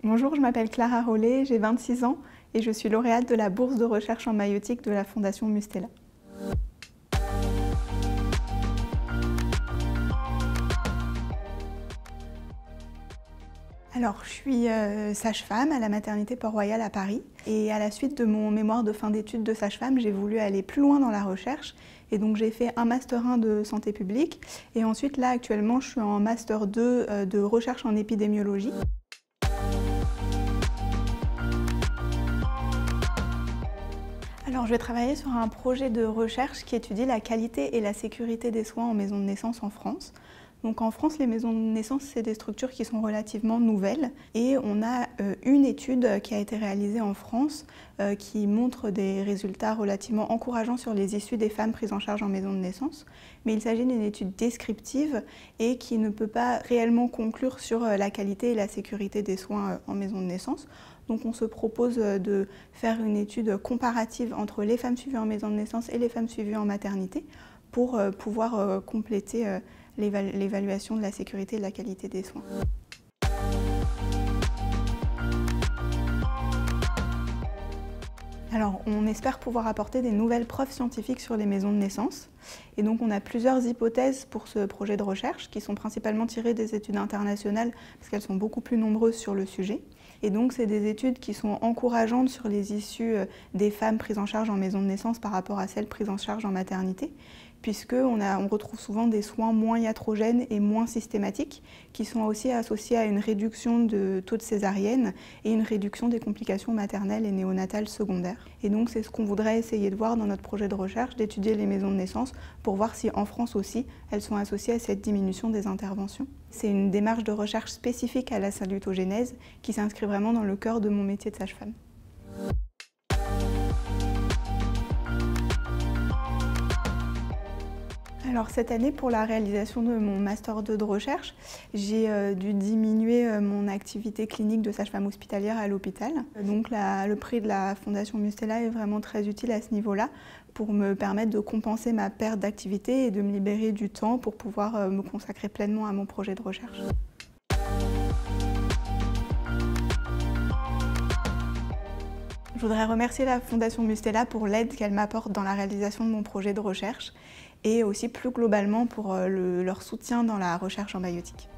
Bonjour, je m'appelle Clara Rollet, j'ai 26 ans et je suis lauréate de la bourse de recherche en maïeutique de la Fondation Mustela. Alors, je suis sage-femme à la maternité Port-Royal à Paris et à la suite de mon mémoire de fin d'études de sage-femme, j'ai voulu aller plus loin dans la recherche et donc j'ai fait un Master 1 de santé publique et ensuite là actuellement je suis en Master 2 de recherche en épidémiologie. Alors, je vais travailler sur un projet de recherche qui étudie la qualité et la sécurité des soins en maison de naissance en France. Donc en France, les maisons de naissance, c'est des structures qui sont relativement nouvelles et on a une étude qui a été réalisée en France qui montre des résultats relativement encourageants sur les issues des femmes prises en charge en maison de naissance. Mais il s'agit d'une étude descriptive et qui ne peut pas réellement conclure sur la qualité et la sécurité des soins en maison de naissance. Donc on se propose de faire une étude comparative entre les femmes suivies en maison de naissance et les femmes suivies en maternité pour pouvoir compléter l'évaluation de la sécurité et de la qualité des soins. Alors, on espère pouvoir apporter des nouvelles preuves scientifiques sur les maisons de naissance. Et donc, on a plusieurs hypothèses pour ce projet de recherche qui sont principalement tirées des études internationales parce qu'elles sont beaucoup plus nombreuses sur le sujet. Et donc, c'est des études qui sont encourageantes sur les issues des femmes prises en charge en maison de naissance par rapport à celles prises en charge en maternité, puisqu'on retrouve souvent des soins moins iatrogènes et moins systématiques, qui sont aussi associés à une réduction de taux de césarienne et une réduction des complications maternelles et néonatales secondaires. Et donc c'est ce qu'on voudrait essayer de voir dans notre projet de recherche, d'étudier les maisons de naissance pour voir si en France aussi, elles sont associées à cette diminution des interventions. C'est une démarche de recherche spécifique à la salutogénèse qui s'inscrit vraiment dans le cœur de mon métier de sage-femme. Alors cette année, pour la réalisation de mon Master 2 de recherche, j'ai dû diminuer mon activité clinique de sage-femme hospitalière à l'hôpital. Donc le prix de la Fondation Mustela est vraiment très utile à ce niveau-là pour me permettre de compenser ma perte d'activité et de me libérer du temps pour pouvoir me consacrer pleinement à mon projet de recherche. Je voudrais remercier la Fondation Mustela pour l'aide qu'elle m'apporte dans la réalisation de mon projet de recherche et aussi plus globalement pour leur soutien dans la recherche en maïeutique.